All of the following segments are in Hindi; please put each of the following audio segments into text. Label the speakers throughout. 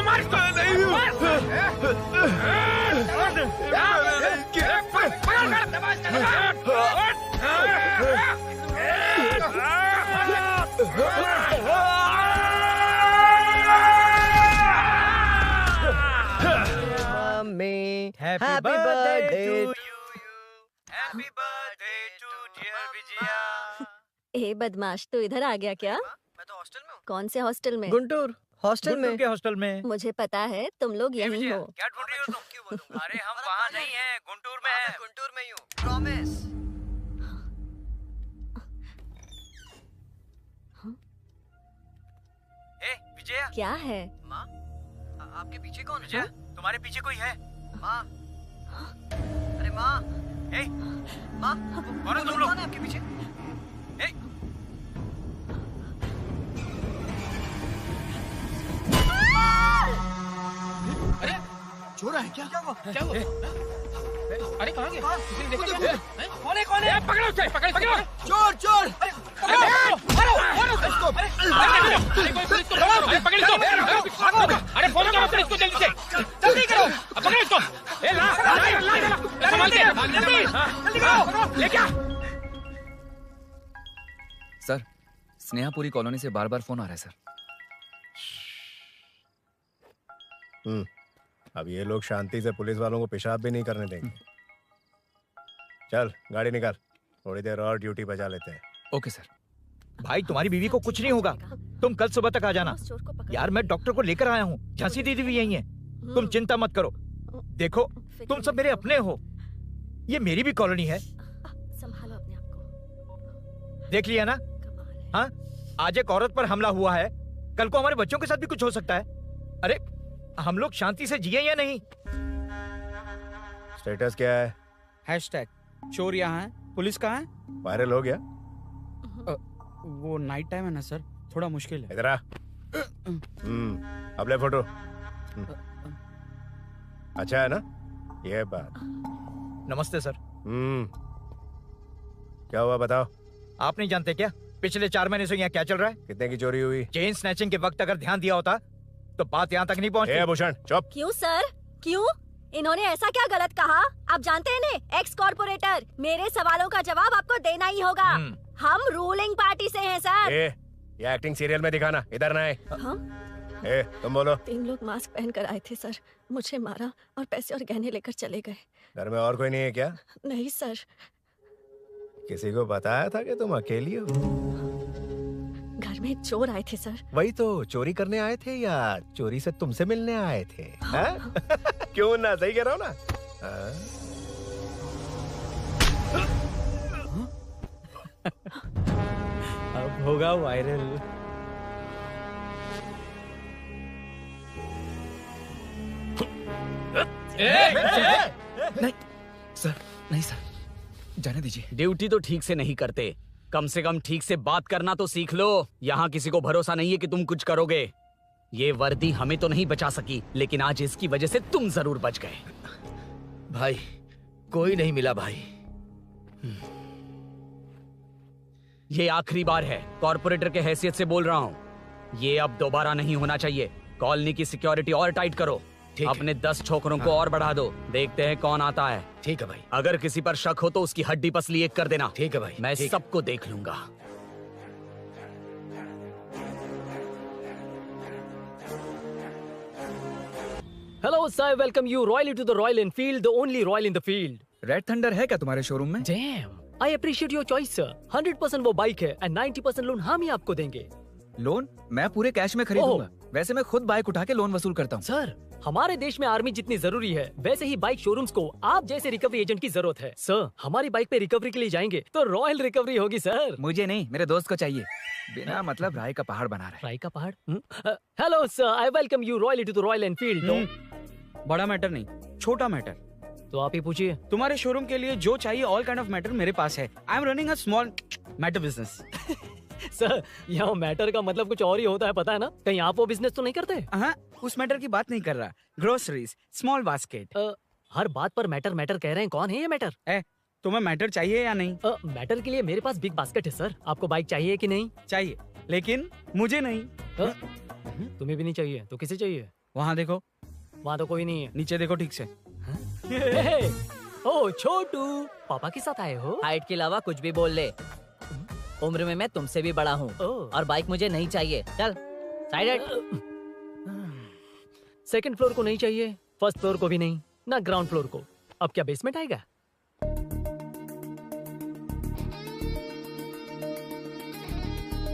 Speaker 1: मार इसको।
Speaker 2: Mummy
Speaker 3: happy birthday to you, happy birthday to dear Vijaya.
Speaker 4: ए बदमाश, तू इधर आ गया क्या?
Speaker 3: मैं तो हॉस्टल में हूँ।
Speaker 4: कौन से हॉस्टल में?
Speaker 2: गुंटूर हॉस्टल में।
Speaker 3: के हॉस्टल में।
Speaker 4: मुझे पता है तुम लोग यहीं हो।
Speaker 3: क्या ढूंढ रही हो तुम? क्यों बोलूं? अरे हम वहाँ नहीं हैं, गुंटूर में हैं। गुंटूर में ही हूँ, प्रॉमिस। ए विजया।
Speaker 4: क्या है?
Speaker 3: माँ, आपके पीछे कौन है? विजया, तुम्हारे पीछे कोई है? माँ, अरे माँ, ए, माँ, कौन है तुम लोग? कौन है आपके पीछे? ए,
Speaker 1: अरे चोर है क्या? क्या हुआ? अरे कहाँ गया? किसी ने देखा क्या? कौन है? कौन है? पकड़ो उसे, पकड़ो। चोर, चोर। अरे फोन करो पुलिस को, जल्दी से, जल्दी करो। पकड़ो इसको। ए ला, जल्दी करो, ले क्या?
Speaker 5: सर, स्नेहापुरी कॉलोनी से बार-बार फोन आ रहा है सर।
Speaker 6: अब ये लोग शांति से पुलिस वालों को पेशाब भी नहीं करने देंगे। चल गाड़ी निकाल, थोड़ी देर और ड्यूटी बजा लेते हैं।
Speaker 5: Okay sir.
Speaker 3: भाई तुम्हारी बीवी को कुछ नहीं होगा, तुम कल सुबह तक आ जाना। यार मैं डॉक्टर को लेकर आया हूँ, झांसी दीदी भी यही है, तुम चिंता मत करो। देखो तुम सब मेरे अपने हो, ये मेरी भी कॉलोनी है।
Speaker 4: संभालो अपने आप को।
Speaker 3: देख लिया ना? हाँ, आज एक औरत पर हमला हुआ है, कल को हमारे बच्चों के साथ भी कुछ हो सकता है। अरे हम लोग शांति से जिए या नहीं?
Speaker 6: स्टेटस क्या है?
Speaker 1: हैशटैग चोर यहाँ है, पुलिस कहाँ है?
Speaker 6: वायरल हो गया?
Speaker 1: वो नाइट टाइम है ना सर, थोड़ा मुश्किल है।
Speaker 6: इधर आ। अब ले फोटो। अच्छा है ना ये बात?
Speaker 3: नमस्ते सर।
Speaker 6: क्या हुआ बताओ?
Speaker 3: आप नहीं जानते क्या पिछले 4 महीने से यहाँ क्या चल रहा है?
Speaker 6: कितने की चोरी हुई?
Speaker 3: चेन स्नैचिंग के वक्त अगर ध्यान दिया होता तो बात यहाँ तक नहीं पहुँचती।
Speaker 6: भूषण चुप।
Speaker 4: क्यों सर, क्यों? इन्होंने ऐसा क्या गलत कहा? आप जानते हैं ना, एक्स कॉर्पोरेटर, मेरे सवालों का जवाब आपको देना ही होगा। हम रूलिंग पार्टी से हैं सर।
Speaker 6: ये एक्टिंग सीरियल में दिखाना, इधर ना आए। तुम बोलो।
Speaker 4: 3 लोग मास्क पहन कर आए थे सर, मुझे मारा और पैसे और गहने लेकर चले गए।
Speaker 6: घर में और कोई नहीं है क्या?
Speaker 4: नहीं सर।
Speaker 6: किसी को बताया था कि तुम अकेली हो?
Speaker 4: घर में चोर आए थे सर।
Speaker 6: वही तो, चोरी करने आए थे या चोरी से तुमसे मिलने आए थे? क्यों ना, सही कह रहा हूँ ना?
Speaker 1: अब होगा वायरल।
Speaker 5: नहीं सर, नहीं सर, जाने दीजिए।
Speaker 7: ड्यूटी तो ठीक से नहीं करते, कम से कम ठीक से बात करना तो सीख लो। यहाँ किसी को भरोसा नहीं है कि तुम कुछ करोगे। ये वर्दी हमें तो नहीं बचा सकी, लेकिन आज इसकी वजह से तुम जरूर बच गए।
Speaker 2: भाई कोई नहीं मिला भाई।
Speaker 7: ये आखिरी बार है, कॉर्पोरेटर के हैसियत से बोल रहा हूँ, ये अब दोबारा नहीं होना चाहिए। कॉलोनी की सिक्योरिटी और टाइट करो, अपने 10 छोकरों को और बढ़ा दो, देखते हैं कौन आता है।
Speaker 2: ठीक है भाई।
Speaker 7: अगर किसी पर शक हो तो उसकी हड्डी पसली एक कर देना।
Speaker 2: ठीक है भाई।
Speaker 7: मैं सबको देख लूंगा।
Speaker 8: Hello sir, welcome you royally to the Royal Enfield, the only Royal in the field.
Speaker 5: Red thunder है क्या तुम्हारे शोरूम में?
Speaker 8: Damn, I appreciate your choice sir. 100% वो बाइक है and 90% लोन हम ही आपको देंगे।
Speaker 5: लोन? मैं पूरे कैश में खरीदूंगा। वैसे मैं खुद बाइक उठा के लोन वसूल करता हूँ।
Speaker 8: सर, हमारे देश में आर्मी जितनी जरूरी है, वैसे ही बाइक शोरूम्स को आप जैसे रिकवरी एजेंट की जरूरत है। सर, हमारी बाइक पे रिकवरी के लिए जाएंगे तो रॉयल रिकवरी होगी सर।
Speaker 5: मुझे नहीं, मेरे दोस्त को चाहिए। बिना मतलब राय का पहाड़ बना रहा है।
Speaker 8: राय का पहाड़? Hello sir, I welcome you royally to the Royal Enfield.
Speaker 1: बड़ा मैटर नहीं, छोटा मैटर।
Speaker 8: तो आप ही पूछिए।
Speaker 1: तुम्हारे शोरूम के लिए जो चाहिए ऑल काइंड ऑफ मैटर मेरे पास है। I am running a small matter business.
Speaker 8: Sir, यहाँ मैटर का मतलब कुछ और ही होता है, पता है ना? कहीं आप वो बिजनेस तो नहीं करते?
Speaker 1: हाँ, उस मैटर की बात नहीं कर रहा। Groceries, small basket.
Speaker 8: हर बात पर मैटर मैटर कह रहे हैं, कौन है ये मैटर?
Speaker 1: तुम्हें मैटर चाहिए या नहीं?
Speaker 8: मैटर के लिए मेरे पास बिग बास्केट है सर। आपको बाइक चाहिए कि नहीं?
Speaker 1: चाहिए।
Speaker 5: लेकिन मुझे नहीं।
Speaker 8: तुम्हें भी नहीं चाहिए तो किसे चाहिए?
Speaker 5: वहाँ देखो,
Speaker 8: वहाँ तो कोई नहीं है।
Speaker 5: नीचे देखो ठीक से।
Speaker 8: ओ छोटू, पापा के साथ आए हो?
Speaker 9: हाइट के अलावा कुछ भी बोल ले। उम्र में मैं तुमसे भी बड़ा हूँ और बाइक मुझे नहीं चाहिए। चल साइड।
Speaker 8: सेकंड फ्लोर को नहीं चाहिए, फर्स्ट फ्लोर को भी नहीं, ना ग्राउंड फ्लोर को। अब क्या बेसमेंट आएगा?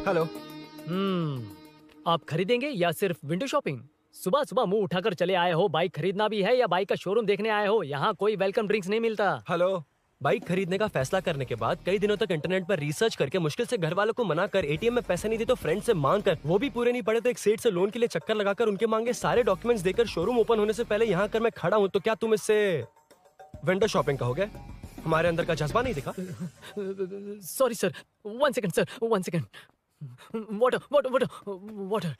Speaker 5: हेलो।
Speaker 8: आप खरीदेंगे या सिर्फ विंडो शॉपिंग? सुबह सुबह मुंह उठाकर चले आए हो। बाइक खरीदना भी है या बाइक का शोरूम देखने आए हो? यहाँ कोई वेलकम ड्रिंक्स नहीं मिलता।
Speaker 10: हेलो। बाइक खरीदने का फैसला करने के बाद कई दिनों तक इंटरनेट पर रिसर्च करके मुश्किल से घर वालों को मना कर, एटीएम में पैसे नहीं दी तो फ्रेंड से मांग कर, वो भी पूरे नहीं पड़े तो एक सेठ से लोन के लिए चक्कर लगाकर, उनके मांगे सारे डॉक्यूमेंट्स देकर शोरूम ओपन होने से पहले यहाँ कर मैं खड़ा हूँ, तो क्या तुम इससे विंडो शॉपिंग कहोगे? हमारे अंदर का जज्बा नहीं दिखा?
Speaker 8: Sorry sir, 1 second sir, 1 second. Water water water water.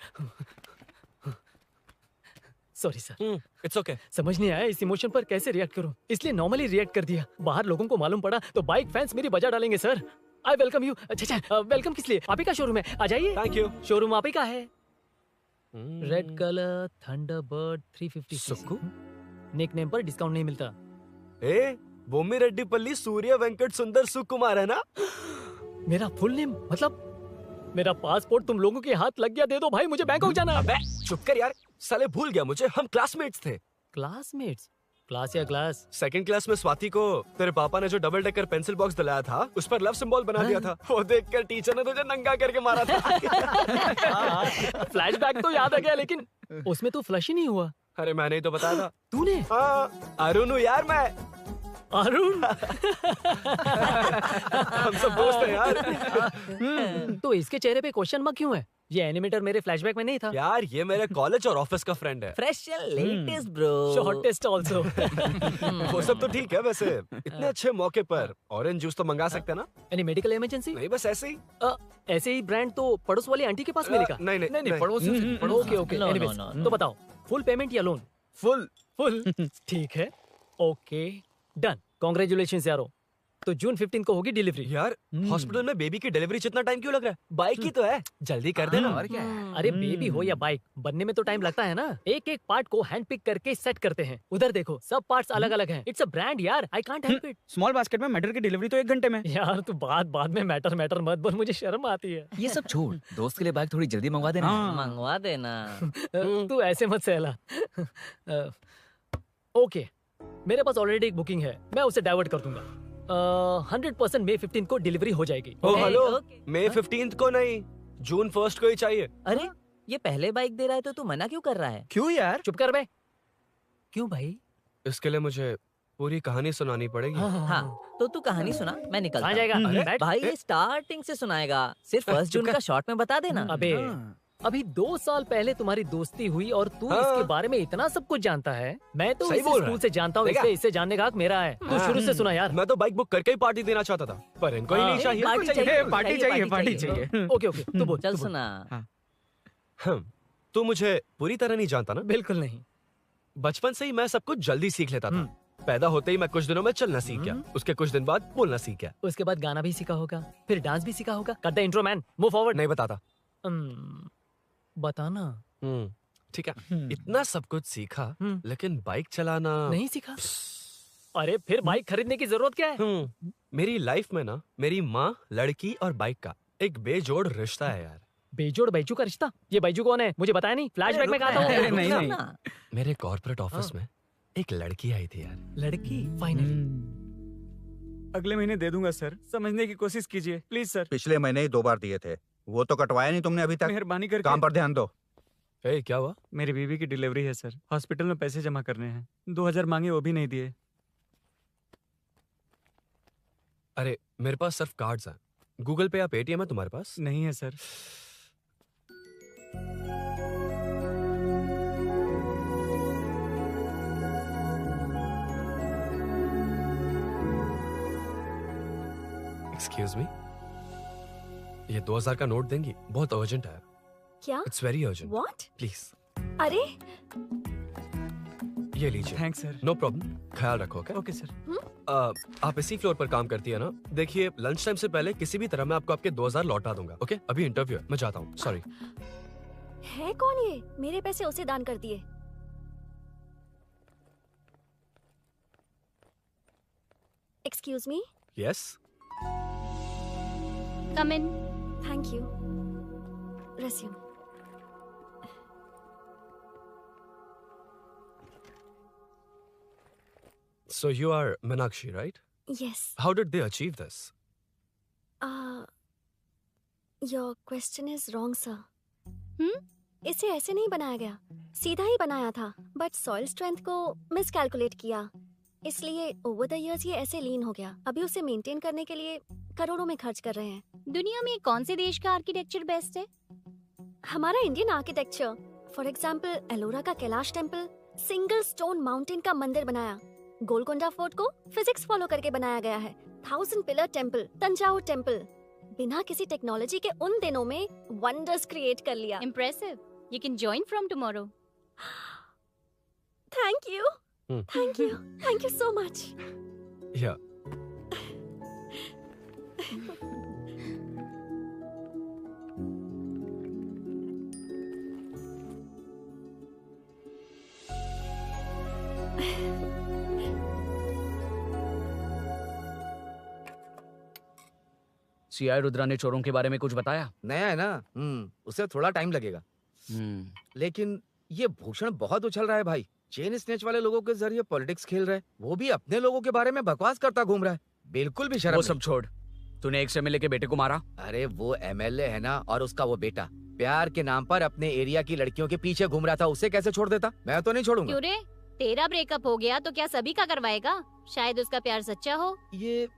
Speaker 8: Sorry sir.
Speaker 10: It's okay.
Speaker 8: समझ नहीं आया इस इमोशन पर कैसे रिएक्ट करूं, इसलिए नॉर्मली रिएक्ट कर दिया। बाहर लोगों को मालूम पड़ा तो बाइक फैंस मेरी बजा डालेंगे सर। I welcome you. अच्छा, वेलकम किस लिए? आप ही का शोरूम है, आ जाइए।
Speaker 10: Thank you.
Speaker 8: शोरूम आप ही का है। Red colour Thunderbird 350।
Speaker 10: Sukku?
Speaker 8: Nick name पर डिस्काउंट नहीं मिलता।
Speaker 10: ए, बोम्मी रेड्डीपल्ली सूर्य वेंकट सुंदर सुकुमार है ना?
Speaker 8: मेरा फुल नेम मतलब मेरा पासपोर्ट तुम लोगों के हाथ लग गया, दे दो भाई, मुझे बैंकॉक जाना है।
Speaker 10: अबे चुप कर यार, साले भूल गया मुझे, हम क्लासमेट्स थे।
Speaker 8: क्लासमेट्स? क्लास या क्लास?
Speaker 10: सेकंड क्लास में स्वाति को तेरे पापा ने जो डबल डेकर पेंसिल बॉक्स दिलाया था, उस पर लव सिंबल बना दिया था। वो देखकर टीचर ने तुझे नंगा करके मारा था।
Speaker 8: फ्लैशबैक तो याद आ गया, लेकिन उसमें तो फ्लश ही नहीं हुआ।
Speaker 10: अरे मैंने ही तो बताया था।
Speaker 8: तूने?
Speaker 10: हाँ, अरुण हूँ यार मैं।
Speaker 8: अरुण?
Speaker 10: हम सब दोस्त हैं यार।
Speaker 8: तो इसके चेहरे पे क्वेश्चन मार्क क्यों है? ये एनिमेटर मेरे फ्लैशबैक में नहीं था।
Speaker 10: यार ये मेरे कॉलेज और ऑफिस का फ्रेंड है।
Speaker 9: Fresh and latest bro.
Speaker 8: Shortest also.
Speaker 10: वो सब तो ठीक है, वैसे इतने अच्छे मौके पर ऑरेंज जूस तो मंगा सकते हैं ना?
Speaker 8: Any medical emergency?
Speaker 10: नहीं, बस ऐसे ही।
Speaker 8: ऐसे ही ब्रांड तो पड़ोस वाली आंटी के पास मिलेगा।
Speaker 10: नहीं,
Speaker 8: पड़ोस। ओके। एनीवेज, तो बताओ फुल पेमेंट या लोन?
Speaker 10: फुल।
Speaker 8: ठीक है, ओके डन। कांग्रेचुलेशंस यारो। तो जून 15 को होगी डिलीवरी।
Speaker 10: यार हॉस्पिटल में बेबी की डिलीवरी इतना टाइम क्यों लग रहा है? बाइक ही तो है, जल्दी कर देना।
Speaker 5: और क्या है?
Speaker 8: अरे बेबी हो या बाइक, बनने में तो टाइम लगता है ना। एक एक पार्ट को हैंड पिक करके सेट करते हैं। उधर देखो, सब पार्ट्स अलग अलग हैं। इट्स अ ब्रांड यार, I can't help it.
Speaker 5: Small basket में मैटर की डिलीवरी तो 1 घंटे में।
Speaker 8: यार तू बाद में मैटर मत बोल, मुझे शर्म आती है।
Speaker 5: ये सब छोड़, दोस्त के लिए बाइक थोड़ी जल्दी मंगवा देना।
Speaker 9: मंगवा देना।
Speaker 8: तू ऐसे मत सहला। ओके, मेरे पास ऑलरेडी एक बुकिंग है, मैं उसे डाइवर्ट कर दूंगा। 100% मई 15 को डिलीवरी हो जाएगी।
Speaker 10: ओ हेलो,
Speaker 9: okay.
Speaker 10: मई 15 को नहीं, जून 1 को ही चाहिए।
Speaker 9: अरे ये पहले बाइक दे रहा है तो तू मना क्यों कर रहा है?
Speaker 5: क्यों यार?
Speaker 8: चुप कर बे। क्यों भाई?
Speaker 10: इसके लिए मुझे पूरी कहानी सुनानी पड़ेगी।
Speaker 9: हाँ, तो तू कहानी सुना, मैं निकलता
Speaker 8: कहाँ जाएगा?
Speaker 9: हूँ।
Speaker 8: बैठ।
Speaker 9: भाई ये स्टार्टिंग से सुनाएगा, सिर्फ 1 जून का शॉर्ट में बता देना।
Speaker 8: अबे अभी 2 साल पहले तुम्हारी दोस्ती हुई और तू इसके बारे में इतना सब कुछ जानता है। मैं तो
Speaker 10: सही
Speaker 8: इसे
Speaker 10: बोल रहा
Speaker 8: स्कूल
Speaker 10: है।
Speaker 8: से जानता हूँ,
Speaker 10: देखा?
Speaker 8: इसलिए इसे जानने का हक मेरा है। तू शुरू से सुना यार।
Speaker 10: मैं तो बाइक बुक करके ही पार्टी देना चाहता था, पर इनको ही नहीं चाहिए।
Speaker 9: पार्टी चाहिए।
Speaker 8: ओके तू बोल।
Speaker 9: चल
Speaker 8: तू बोल।
Speaker 9: सुना।
Speaker 10: तू मुझे पूरी तरह नहीं जानता ना?
Speaker 8: बिल्कुल नहीं।
Speaker 10: बचपन से ही मैं सब कुछ जल्दी सीख लेता था। पैदा होते ही मैं कुछ दिनों में चलना सीख गया, उसके कुछ दिन बाद बोलना सीख गया।
Speaker 8: उसके बाद गाना भी सीखा होगा, फिर डांस भी सीखा होगा। Cut the intro man, move forward.
Speaker 10: नहीं बताता।
Speaker 8: बताना।
Speaker 10: ठीक है, इतना सब कुछ सीखा, लेकिन बाइक चलाना
Speaker 8: नहीं सीखा। अरे फिर बाइक खरीदने की जरूरत क्या है?
Speaker 10: मेरी लाइफ में ना, मेरी माँ, लड़की और बाइक का एक बेजोड़ रिश्ता है यार।
Speaker 8: बेजोड़ बैजू का रिश्ता? ये बैजू कौन है? मुझे बताया नहीं। फ्लैशबैक में कहा था।
Speaker 5: नहीं।
Speaker 10: मेरे कॉर्पोरेट ऑफिस में एक लड़की आई थी यार।
Speaker 8: लड़की? फाइनली
Speaker 5: अगले महीने दे दूंगा सर, समझने की कोशिश कीजिए प्लीज सर।
Speaker 6: पिछले महीने ही 2 बार दिए थे, वो तो कटवाया नहीं तुमने अभी तक।
Speaker 5: मेहरबानी करके।
Speaker 6: काम पर ध्यान दो।
Speaker 10: ए, क्या हुआ?
Speaker 5: मेरी बीवी की डिलीवरी है सर, हॉस्पिटल में पैसे जमा करने हैं। 2000 मांगे, वो भी नहीं दिए।
Speaker 10: अरे मेरे पास सिर्फ कार्ड्स हैं। गूगल पे या पेटीएम है तुम्हारे पास?
Speaker 5: नहीं है सर।
Speaker 10: एक्सक्यूज मी, ये 2000 का नोट देंगी? बहुत अर्जेंट है।
Speaker 4: क्या?
Speaker 10: It's very urgent.
Speaker 4: What?
Speaker 10: Please.
Speaker 4: अरे
Speaker 10: ये लीजिए।
Speaker 5: Thanks sir.
Speaker 10: नो प्रॉब्लम, ख्याल रखो। Okay
Speaker 5: okay sir.
Speaker 10: आप इसी फ्लोर पर काम करती है ना? देखिए, लंच टाइम से पहले किसी भी तरह मैं आपको आपके 2000 लौटा दूंगा। ओके, अभी इंटरव्यू है, मैं जाता हूँ। सॉरी।
Speaker 4: है कौन ये? मेरे पैसे उसे दान कर दिए। Excuse me.
Speaker 10: Yes.
Speaker 4: Come in. Thank you. Resume.
Speaker 10: So you are Meenakshi, right?
Speaker 4: Yes.
Speaker 10: How did they achieve this?
Speaker 4: Your question is wrong, sir. इसे ऐसे नहीं बनाया गया, सीधा ही बनाया था, बट सॉइल स्ट्रेंथ को मिसकैलकुलेट किया, इसलिए ओवर द इयर्स ये ऐसे लीन हो गया। अभी उसे मेंटेन करने के लिए करोड़ों में खर्च कर रहे हैं।
Speaker 11: दुनिया में कौन से देश का आर्किटेक्चर बेस्ट है?
Speaker 4: हमारा Indian architecture. For example Ellora का Kailash temple, single stone mountain का मंदिर बनाया। गोलकोंडा फोर्ट को फिजिक्स फॉलो करके बनाया गया है। 1000 पिलर टेम्पल, तंजावुर टेम्पल, बिना किसी टेक्नोलॉजी के उन दिनों में वंडर्स क्रिएट कर लिया।
Speaker 11: Impressive. You can join from tomorrow.
Speaker 4: Thank you. Thank you. Thank you so much.
Speaker 10: Yeah.
Speaker 7: CI Rudra ने चोरों के बारे में कुछ बताया?
Speaker 2: नया है ना, उसे थोड़ा टाइम लगेगा। लेकिन ये भूषण बहुत उछल रहा है भाई। चेन स्नेच वाले लोगों के जरिए पॉलिटिक्स खेल रहा है, वो भी अपने लोगों के बारे में बकवास करता घूम रहा है। बिल्कुल भी शर्म
Speaker 7: वो
Speaker 2: नहीं।
Speaker 7: सब छोड़, तूने एक एमएलए के बेटे को मारा?
Speaker 2: अरे वो एमएलए है ना, और उसका वो बेटा प्यार के नाम पर अपने एरिया की लड़कियों के पीछे घूम रहा था, उसे कैसे छोड़ देता? मैं तो नहीं छोड़ूंगा।
Speaker 11: क्यों रे? तेरा ब्रेकअप हो गया तो क्या सभी का करवाएगा? शायद उसका प्यार सच्चा हो।
Speaker 2: ये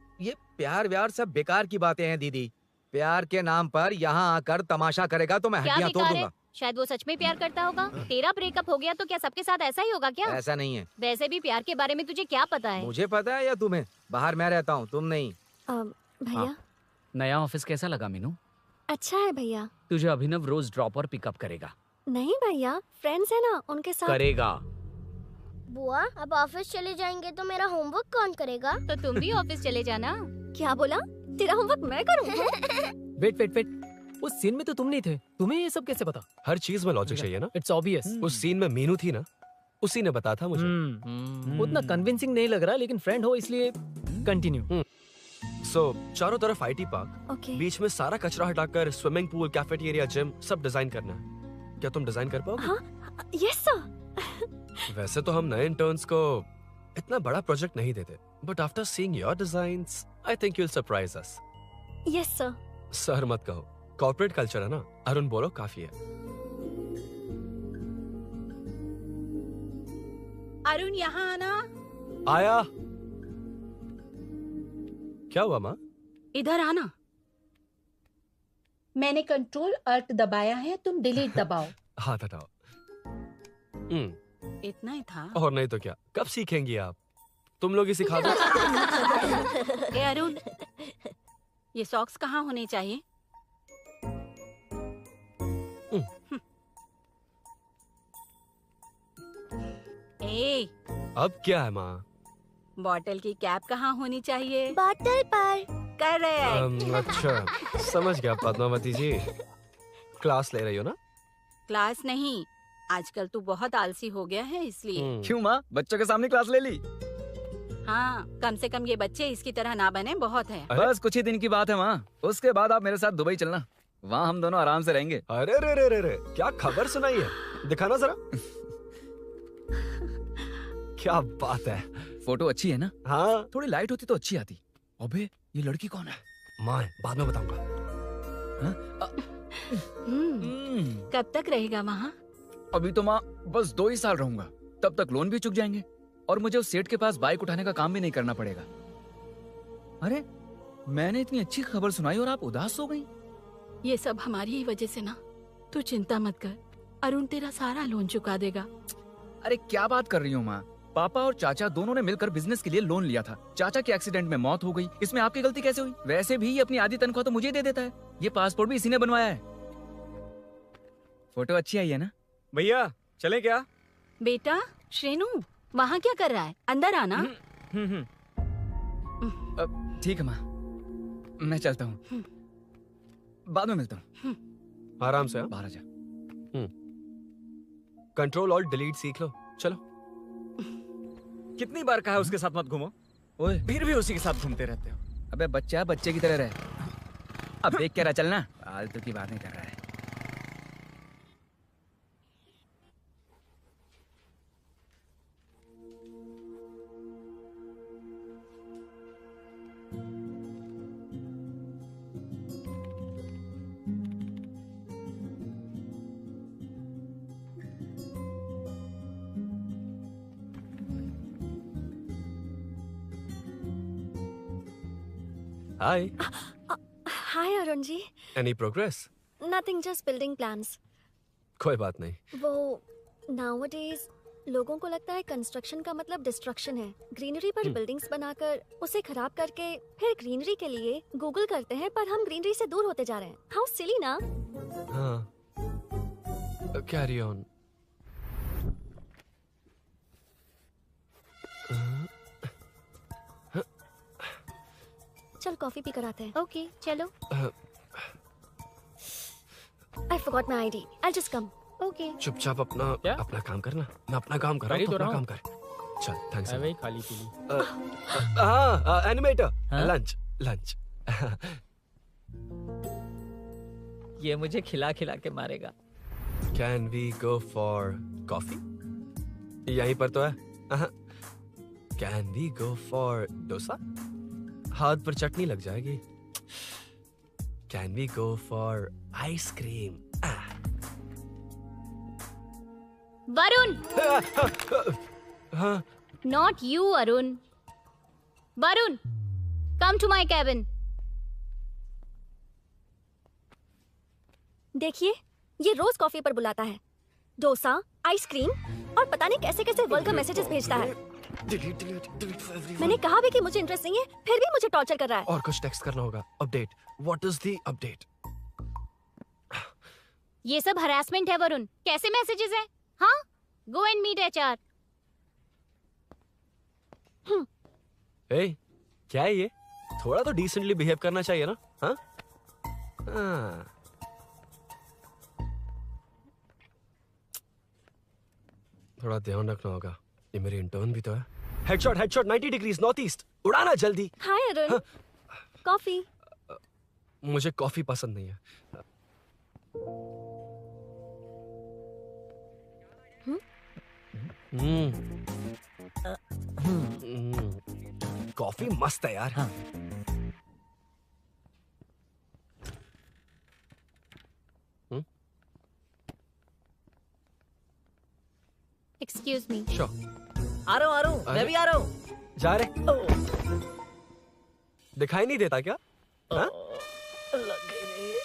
Speaker 2: प्यार व्यार सब बेकार की बातें हैं दीदी। प्यार के नाम पर यहाँ आकर तमाशा करेगा तो मैं
Speaker 11: क्या
Speaker 2: हड्डियां तोड़
Speaker 11: बेकार है?
Speaker 2: दूंगा।
Speaker 11: शायद वो सच में प्यार करता होगा। तेरा ब्रेकअप हो गया तो क्या सबके साथ ऐसा ही होगा क्या?
Speaker 2: ऐसा नहीं है।
Speaker 11: वैसे भी प्यार के बारे में तुझे क्या पता है?
Speaker 2: मुझे पता है या तुम्हें? बाहर मैं रहता हूँ, तुम नहीं।
Speaker 4: भैया
Speaker 7: नया ऑफिस कैसा लगा मीनू?
Speaker 4: अच्छा है भैया।
Speaker 7: तुझे अभिनव रोज ड्रॉप और पिकअप करेगा?
Speaker 4: नहीं भैया, फ्रेंड्स है ना, उनके साथ
Speaker 7: करेगा।
Speaker 12: बुआ अब ऑफिस चले जाएंगे तो मेरा होमवर्क कौन करेगा?
Speaker 11: तो तुम भी ऑफिस चले जाना।
Speaker 4: क्या बोला? तेरा होमवर्क मैं करूँगा?
Speaker 8: वेट, उस सीन में तो तुम नहीं थे, तुम्हें ये सब कैसे पता?
Speaker 10: हर चीज में लॉजिक चाहिए ना।
Speaker 8: It's obvious.
Speaker 10: उस सीन में मीनू थी ना, उसी ने बताया था मुझे।
Speaker 8: उतना कन्विंसिंग नहीं लग रहा, लेकिन फ्रेंड हो इसलिए कंटिन्यू।
Speaker 10: सो चारों तरफ आईटी पार्क,
Speaker 4: Okay.
Speaker 10: बीच में सारा कचरा हटाकर स्विमिंग पूल, कैफेटेरिया, जिम सब डिजाइन करना है। क्या तुम डिजाइन कर पाओगे?
Speaker 4: हाँ, यस सर।
Speaker 10: वैसे तो हम नए इंटर्न्स को इतना बड़ा प्रोजेक्ट नहीं देते, but after seeing your designs I think you will surprise us.
Speaker 4: Yes sir.
Speaker 10: Sir मत कहो, कॉर्पोरेट कल्चर है ना। अरुण बोलो, काफी है।
Speaker 13: अरुण यहाँ आना।
Speaker 10: आया। क्या हुआ माँ?
Speaker 13: इधर आना। मैंने कंट्रोल अल्ट दबाया है, तुम डिलीट दबाओ।
Speaker 10: हाथ हटाओ।
Speaker 13: इतना ही था।
Speaker 10: और नहीं तो क्या, कब सीखेंगी आप? तुम लोग ही सिखा दो।
Speaker 13: ए अरुण, ये सॉक्स कहाँ होने चाहिए? ए,
Speaker 10: अब क्या है माँ?
Speaker 13: बॉटल की कैप कहाँ होनी चाहिए?
Speaker 4: बॉटल पर।
Speaker 13: करेक्ट।
Speaker 10: अच्छा, समझ गया पद्मावती जी। क्लास ले रही हो ना?
Speaker 13: क्लास नहीं, आजकल तू बहुत आलसी हो गया है इसलिए।
Speaker 5: क्यों माँ, बच्चों के सामने क्लास ले ली?
Speaker 13: हाँ, कम से कम ये बच्चे इसकी तरह ना बने, बहुत है।
Speaker 5: बस कुछ ही दिन की बात है माँ, उसके बाद आप मेरे साथ दुबई चलना, वहाँ हम दोनों आराम से रहेंगे।
Speaker 10: अरे रे रे रे रे, क्या खबर सुनाई है? दिखाना जरा। क्या बात है।
Speaker 5: फोटो अच्छी है ना?
Speaker 10: हाँ।
Speaker 5: थोड़ी लाइट होती तो अच्छी आती। अबे ये लड़की कौन है?
Speaker 10: माँ, बाद में बताऊंगा।
Speaker 13: कब तक रहेगा वहाँ?
Speaker 5: अभी तो माँ बस 2 ही साल रहूंगा, तब तक लोन भी चुक जाएंगे और मुझे उस सेठ के पास बाइक उठाने का काम भी नहीं करना पड़ेगा। अरे मैंने इतनी अच्छी खबर सुनाई और आप उदास हो गई।
Speaker 13: ये सब हमारी ही वजह से ना। तू चिंता मत कर, अरुण तेरा सारा लोन चुका देगा।
Speaker 5: अरे क्या बात कर रही हो माँ? पापा और चाचा दोनों ने मिलकर बिजनेस के लिए लोन लिया था। चाचा के एक्सीडेंट में मौत हो गई, इसमें आपकी गलती कैसे हुई? वैसे भी अपनी आधी तनख्वाह तो मुझे दे देता है। ये पासपोर्ट भी इसी ने बनवाया है। फोटो अच्छी आई है ना?
Speaker 14: भैया चले क्या?
Speaker 13: बेटा श्रेनु, वहाँ क्या कर रहा है? अंदर आना।
Speaker 5: ठीक है माँ, मैं चलता हूँ, बाद में मिलता हूँ।
Speaker 10: आराम से।
Speaker 5: बाहर आ जा।
Speaker 10: कंट्रोल ऑल्ट डिलीट सीख लो। चलो।
Speaker 3: कितनी बार कहा उसके साथ मत घूमो,
Speaker 5: ओए
Speaker 3: फिर भी उसी के साथ घूमते रहते हो।
Speaker 5: अबे बच्चा बच्चे की तरह रहे। अब देख क्या रहा, चलना। फालतू की बातें कर रहा है।
Speaker 10: Hi.
Speaker 4: Hi Arun ji.
Speaker 10: Any progress?
Speaker 4: Nothing, just building plans.
Speaker 10: कोई बात नहीं।
Speaker 4: वो नाउअडेज लोगों को लगता है कंस्ट्रक्शन का मतलब डिस्ट्रक्शन है। ग्रीनरी पर बिल्डिंग्स बनाकर उसे खराब करके फिर ग्रीनरी के लिए गूगल करते हैं, पर हम ग्रीनरी से दूर होते जा रहे हैं। हाउ सिली ना।
Speaker 10: हाँ, कैरी ऑन।
Speaker 4: चल कॉफी पी कर आते हैं।
Speaker 11: ओके चलो।
Speaker 4: I forgot my ID. I'll just come.
Speaker 11: Okay.
Speaker 10: चुपचाप अपना काम करना। मैं अपना काम कर रहा हूँ, अपना काम कर। चल, थैंक्स।
Speaker 8: वही खाली पीली।
Speaker 10: हाँ, एनिमेटर। लंच।
Speaker 9: ये मुझे खिला खिला के मारेगा।
Speaker 10: Can we go for coffee? यहीं पर तो है। Can we go for dosa? हाथ पर चटनी लग जाएगी। Can we go for ice cream?
Speaker 11: Varun.
Speaker 10: हाँ।
Speaker 11: Not you, Arun. Varun, come to my cabin.
Speaker 4: देखिए, ये रोज कॉफी पर बुलाता है। डोसा, आइसक्रीम और पता नहीं कैसे कैसे वल्गर मैसेजेस भेजता है। मैंने कहा भी कि मुझे इंटरेस्ट नहीं है, फिर भी मुझे टॉर्चर कर रहा है।
Speaker 10: और कुछ टेक्स्ट करना होगा। Update. What is the update?
Speaker 11: ये सब हरासमेंट है वरुण। कैसे मैसेजेस है? हाँ? Go and meet HR.
Speaker 10: Hey, क्या है ये? थोड़ा तो डिसेंटली बिहेव करना चाहिए ना? हाँ? थोड़ा ध्यान रखना होगा। ये मेरी इंटर्न भी तो है। Headshot 90 degrees north east. उड़ाना जल्दी।
Speaker 4: हाय अरुण। कॉफी।
Speaker 10: मुझे कॉफी पसंद नहीं है। कॉफी मस्त है यार।
Speaker 11: Excuse me.
Speaker 10: Sure.
Speaker 9: आ रहा हूँ, मैं भी आ रहा हूँ।
Speaker 10: जा रहे? दिखाई नहीं देता क्या? हाँ?
Speaker 9: लग गई रे।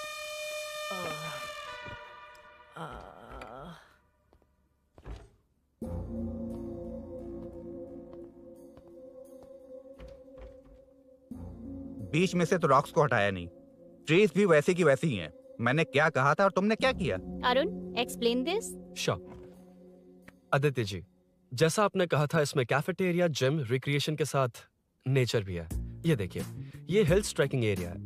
Speaker 14: बीच में से तो रॉक्स को हटाया नहीं, ट्रीज भी वैसी की वैसी ही हैं। मैंने क्या कहा था और तुमने क्या किया?
Speaker 11: Arun, explain this.
Speaker 10: Sure. Aditya ji, जैसा आपने कहा था, इसमें कैफेटेरिया, जिम, रिक्रिएशन के साथ नेचर भी है। ये देखिए, ये हिल्स ट्रैकिंग एरिया है,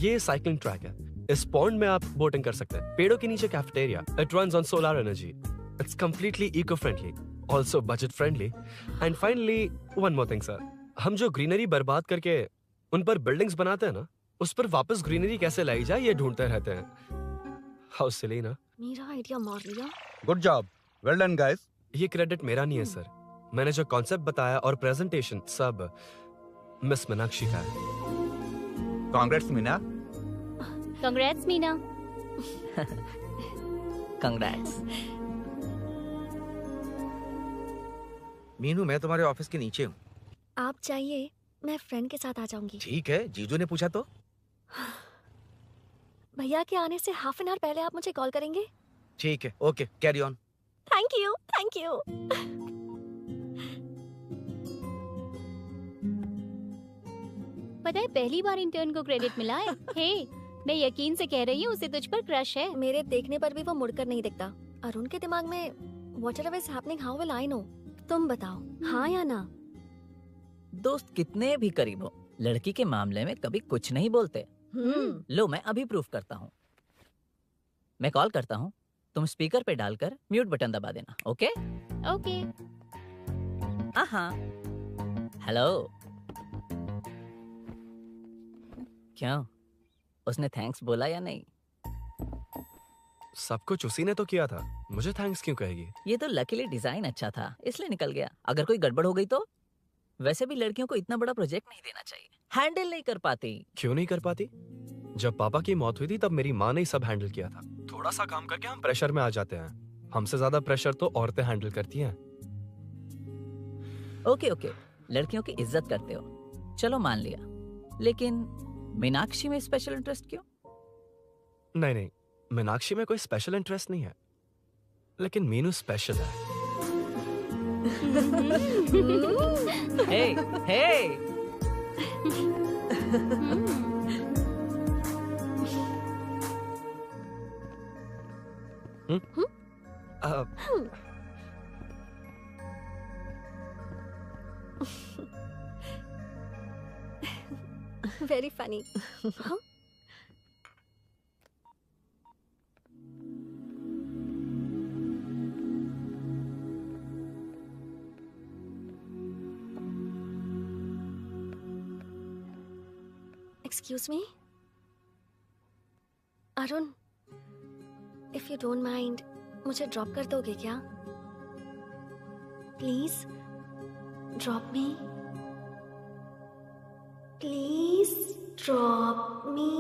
Speaker 10: ये साइकिलिंग ट्रैक है। इस पॉन्ड में आप बोटिंग कर सकते हैं। पेड़ों के नीचे cafeteria, it runs on solar energy. It's completely eco friendly, also budget friendly. And finally one more thing sir, हम जो ग्रीनरी बर्बाद करके उन पर बिल्डिंग्स बनाते हैं ना, उस पर वापस ग्रीनरी कैसे लाई जाए ये ढूंढते रहते हैं। हाउ सिली ना?
Speaker 4: मेरा आइडिया मार लिया।
Speaker 14: Good job, well done guys.
Speaker 10: ये क्रेडिट मेरा नहीं है सर, मैंने जो कॉन्सेप्ट बताया और प्रेजेंटेशन सब मिस मीनाक्षी का है।
Speaker 14: Congrats Meena.
Speaker 11: Congrats, Meena.
Speaker 9: Congrats.
Speaker 2: Meenu, मैं तुम्हारे ऑफिस के नीचे हूँ।
Speaker 4: आप चाहिए मैं फ्रेंड के साथ आ जाऊंगी।
Speaker 2: ठीक है, जीजू ने पूछा तो।
Speaker 4: भैया के आने से हाफ एन आवर पहले आप मुझे कॉल करेंगे?
Speaker 2: ठीक है, okay, carry on.
Speaker 4: Thank you, thank you.
Speaker 11: पता है, पहली बार इंटर्न को क्रेडिट मिला है। हे, मैं यकीन से कह रही हूँ, उसे तुझ पर क्रश है।
Speaker 4: मेरे देखने पर भी वो मुड़कर नहीं दिखता। अरुण के दिमाग में whatever is happening, how will I know? तुम बताओ, हाँ या ना?
Speaker 9: दोस्त कितने भी करीब हो, लड़की के मामले में कभी कुछ नहीं बोलते। लो मैं अभी प्रूफ करता हूँ। मैं कॉल करता हूँ, तुम स्पीकर पे डालकर म्यूट बटन दबा देना। Okay
Speaker 11: okay.
Speaker 9: हाँ। हेलो। क्यों, उसने थैंक्स बोला या नहीं?
Speaker 10: सब कुछ उसी ने तो किया था, मुझे थैंक्स क्यों कहेगी?
Speaker 9: ये तो लकीली डिजाइन अच्छा था इसलिए निकल गया। अगर कोई गड़बड़ हो गई तो? वैसे भी लड़कियों को इतना बड़ा प्रोजेक्ट नहीं देना चाहिए, हैंडल नहीं कर पाती।
Speaker 10: क्यों नहीं कर पाती? जब पापा की मौत हुई थी तब मेरी माँ ने ही सब हैंडल किया था। थोड़ा सा काम करके हम प्रेशर में आ जाते हैं। हमसे ज्यादा प्रेशर तो औरतें हैंडल करती हैं।
Speaker 9: ओके ओके, लड़कियों की इज्जत करते हो, चलो मान लिया। लेकिन मीनाक्षी में स्पेशल इंटरेस्ट क्यों?
Speaker 10: नहीं, मीनाक्षी में कोई स्पेशल इंटरेस्ट नहीं है, लेकिन मीनू स्पेशल है।
Speaker 9: हे हे।
Speaker 4: Very funny. Huh? Excuse me? Arun, if you don't mind, मुझे ड्रॉप कर दोगे क्या? Please drop me. Please drop me.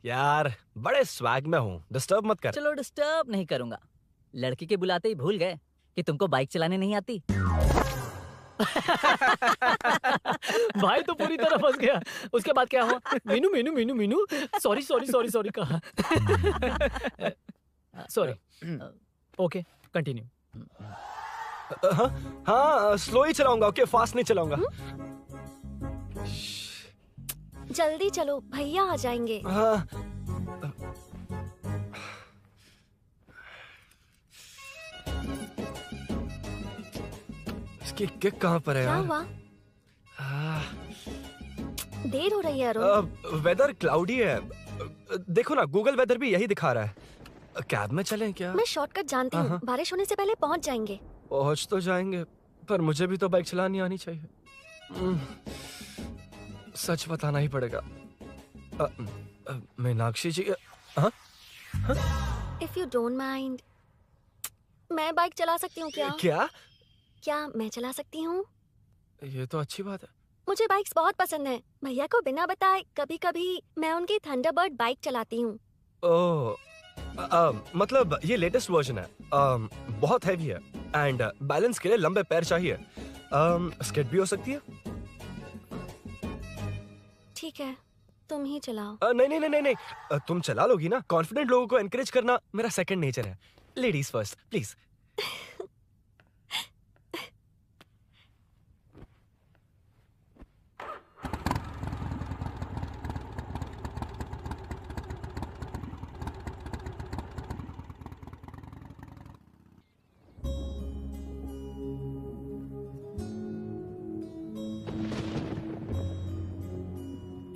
Speaker 10: यार बड़े स्वैग में हूँ, डिस्टर्ब मत कर।
Speaker 9: चलो डिस्टर्ब नहीं करूंगा। लड़की के बुलाते ही भूल गए कि तुमको बाइक चलाने नहीं आती।
Speaker 8: भाई तो पूरी तरह फंस गया। उसके बाद क्या हुआ? Meenu Meenu Meenu Meenu sorry sorry sorry sorry कहा। सॉरी। Okay continue.
Speaker 10: हाँ स्लो ही चलाऊंगा, ओके फास्ट नहीं चलाऊंगा।
Speaker 4: जल्दी चलो, भैया आ जाएंगे।
Speaker 10: हाँ। इसकी किक कहाँ पर है
Speaker 4: क्या
Speaker 10: यार?
Speaker 4: हुआ? देर हो रही है अरुण।
Speaker 10: वेदर क्लाउडी है। देखो ना, गूगल वेदर भी यही दिखा रहा है। कैब में चलें क्या?
Speaker 4: मैं शॉर्टकट जानती हूँ, बारिश होने से पहले पहुँच जाएंगे।
Speaker 10: पहुँच तो जाएंगे, पर मुझे भी तो बाइक चलानी आनी चाहिए। सच बताना ही पड़ेगा। मीनाक्षी जी।
Speaker 4: If you don't mind, मैं बाइक चला सकती हूँ क्या? क्या मैं चला सकती हूँ?
Speaker 10: ये तो अच्छी बात है।
Speaker 4: मुझे बाइक्स बहुत पसंद है। भैया को बिना बताए कभी कभी मैं उनकी थंडरबर्ड बाइक चलाती हूँ।
Speaker 10: ओह, मतलब ये लेटेस्ट वर्जन है। बहुत हैवी है एंड बैलेंस के लिए लंबे पैर चाहिए। स्किड भी हो सकती है।
Speaker 4: ठीक है, तुम ही चलाओ।
Speaker 10: नहीं नहीं नहीं नहीं, तुम चला लोगी ना। कॉन्फिडेंट लोगों को एनकरेज करना मेरा सेकंड नेचर है। Ladies first please.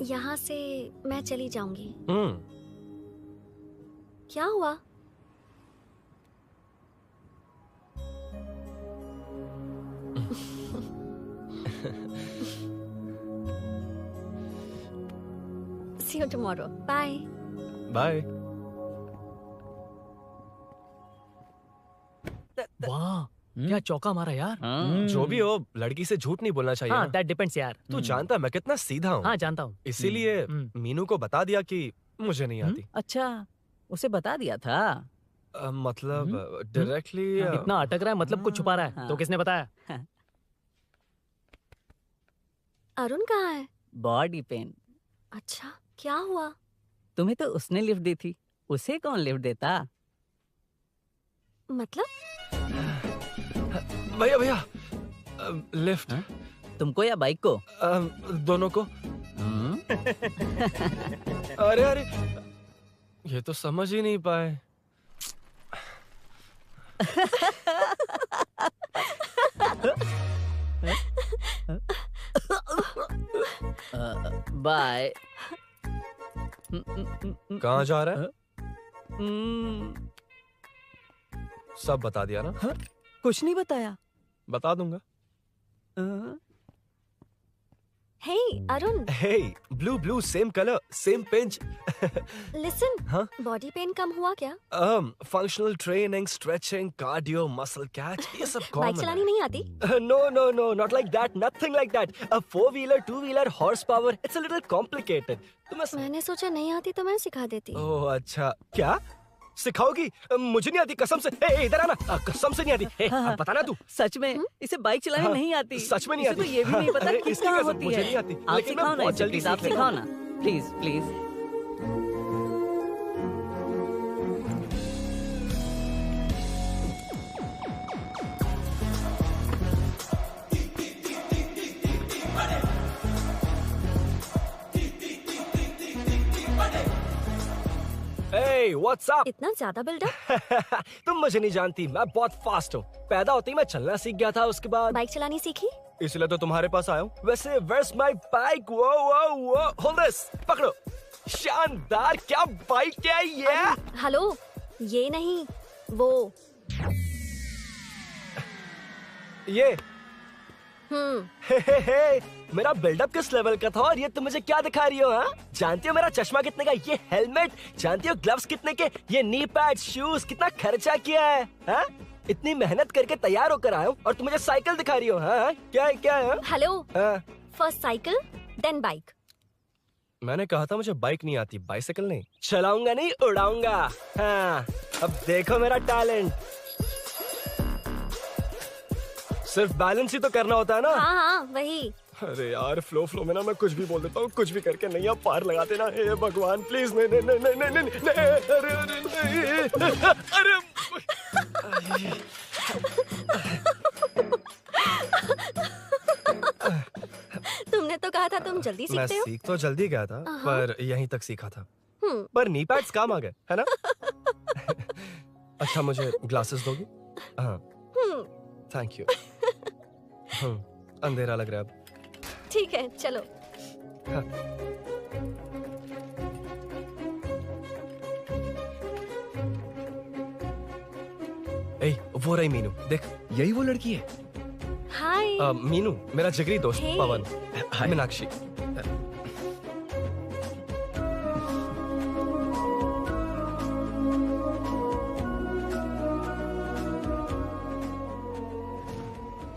Speaker 4: यहाँ से मैं चली जाऊंगी। क्या हुआ? See you tomorrow. Bye.
Speaker 10: Bye.
Speaker 8: वाह, क्या चौका मारा यार।
Speaker 10: जो भी हो, लड़की से झूठ नहीं बोलना चाहिए।
Speaker 8: हाँ, that depends यार।
Speaker 10: तू जानता है मैं कितना सीधा हूँ।
Speaker 8: हाँ जानता हूँ।
Speaker 10: इसीलिए मीनू को बता दिया कि मुझे नहीं आती।
Speaker 9: अच्छा, उसे बता दिया था।
Speaker 10: मतलब डायरेक्टली
Speaker 8: इतना अटक रहा है, मतलब कुछ छुपा रहा है। तो किसने बताया?
Speaker 4: अरुण कहाँ है?
Speaker 9: Body pain.
Speaker 4: अच्छा, क्या हुआ?
Speaker 9: तुम्हें तो उसने लिफ्ट दी थी, उसे कौन लिफ्ट देता?
Speaker 4: मतलब?
Speaker 10: भैया भैया लिफ्ट।
Speaker 9: तुमको या बाइक को?
Speaker 10: दोनों को। अरे अरे ये तो समझ ही नहीं पाए।
Speaker 9: बाय।
Speaker 10: कहाँ जा रहा है? सब बता दिया ना?
Speaker 9: कुछ नहीं बताया।
Speaker 10: बता दूंगा।
Speaker 4: Hey, Arun.
Speaker 10: Hey, blue, same color, same pinch.
Speaker 4: Listen.
Speaker 10: हाँ?
Speaker 4: Body pain कम हुआ क्या?
Speaker 10: Functional training, stretching, cardio, muscle catch, ये सब common
Speaker 4: बाइक चलानी नहीं आती?
Speaker 10: No, not like that, nothing like that. A 4-wheeler, 2-wheeler, horsepower, it's a little complicated.
Speaker 4: मैंने सोचा नहीं आती तो मैं सिखा देती।
Speaker 10: ओह अच्छा, क्या? सिखाओगी? मुझे नहीं आती कसम से। इधर आना, कसम से नहीं आती। अब बताना तू।
Speaker 9: सच में इसे बाइक चलानी नहीं आती।
Speaker 10: सच में नहीं आती।
Speaker 9: तो ये भी नहीं पता किस कहाँ होती है।
Speaker 10: मुझे नहीं आती।
Speaker 9: आप
Speaker 10: लेकिन
Speaker 9: सिखाओ
Speaker 10: मैं
Speaker 9: ना,
Speaker 10: बहुत जल्दी
Speaker 9: प्लीज आप
Speaker 10: सीख
Speaker 9: सिखाओ
Speaker 10: लूंगा।
Speaker 9: ना, please please.
Speaker 10: Hey, what's up?
Speaker 4: इतना ज्यादा बिल्डअप?
Speaker 10: तुम मुझे नहीं जानती, मैं बहुत फास्ट हूँ। पैदा होते ही मैं चलना सीख गया था, उसके बाद
Speaker 4: बाइक चलानी सीखी?
Speaker 10: इसलिए तो तुम्हारे पास आया हूँ। वैसे where's my bike? वो hold this, पकड़ो। शानदार, क्या बाइक है ये?
Speaker 4: हेलो, ये नहीं, वो।
Speaker 10: ये हे, मेरा बिल्डअप किस लेवल का था और ये तुम मुझे क्या दिखा रही हो? हाँ, जानती हो मेरा चश्मा कितने का, ये हेलमेट, जानती हो ग्लव्स कितने के, ये नी पैड, शूज, कितना खर्चा किया है? हाँ? इतनी मेहनत करके तैयार होकर आया हूँ और तुम मुझे साइकिल दिखा रही हो? हाँ? क्या है?
Speaker 4: Hello, first cycle then bike.
Speaker 10: मैंने कहा था मुझे बाइक नहीं आती, बाइसाइकिल नहीं। चलाऊंगा नहीं, उड़ाऊंगा। हाँ, अब देखो मेरा टैलेंट। सिर्फ बैलेंस ही तो करना होता है ना?
Speaker 4: हाँ, वही।
Speaker 10: अरे यार, फ्लो में ना मैं कुछ भी बोल देता हूँ, कुछ भी करके नहीं आप पार लगाते ना। हे भगवान प्लीज, नहीं, अरे
Speaker 4: तुमने तो कहा था तुम जल्दी
Speaker 10: मैं
Speaker 4: सीखते हो।
Speaker 10: सीख तो जल्दी गया था, पर यहीं तक सीखा था। पर नी पैड्स काम आ गए, है ना? अच्छा, मुझे ग्लासेस दोगी? हाँ, थैंक यू। अंधेरा लग रहा है अब।
Speaker 4: ठीक है, चलो।
Speaker 10: हाँ। वो रही मीनू, देख यही वो लड़की है।
Speaker 4: हाय।
Speaker 10: मीनू मेरा जिगरी दोस्त
Speaker 4: Hey.
Speaker 10: पवन। मीनाक्षी।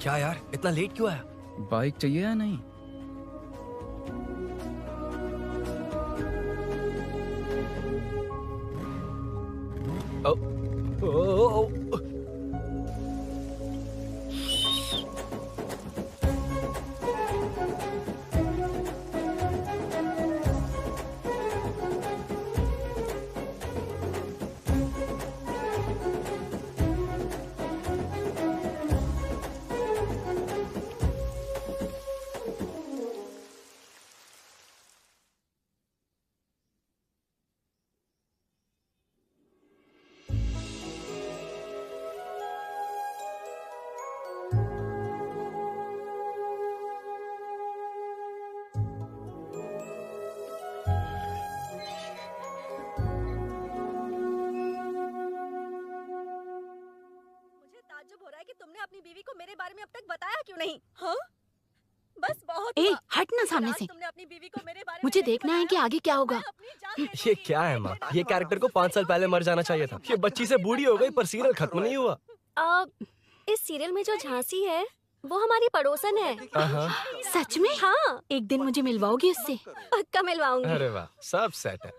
Speaker 10: क्या यार, इतना लेट क्यों आया?
Speaker 5: बाइक चाहिए या नहीं?
Speaker 4: तुमने अपनी बीवी को मेरे बारे में अब तक बताया क्यों नहीं? हाँ? बस बहुत
Speaker 13: ए, हट ना सामने से।
Speaker 4: तुमने अपनी बीवी को मेरे बारे
Speaker 13: मुझे देखना है कि आगे क्या होगा।
Speaker 10: ये क्या है माँ? ये कैरेक्टर को 5 साल पहले मर जाना चाहिए था। ये बच्ची से बूढ़ी हो गई पर सीरियल खत्म नहीं हुआ।
Speaker 4: इस सीरियल में जो झांसी है वो हमारी पड़ोसन है।
Speaker 13: सच में?
Speaker 4: हाँ।
Speaker 13: एक दिन मुझे मिलवाओगी उससे?
Speaker 4: पक्का मिलवाऊंगी।
Speaker 10: अरे वाह, सब सेट है।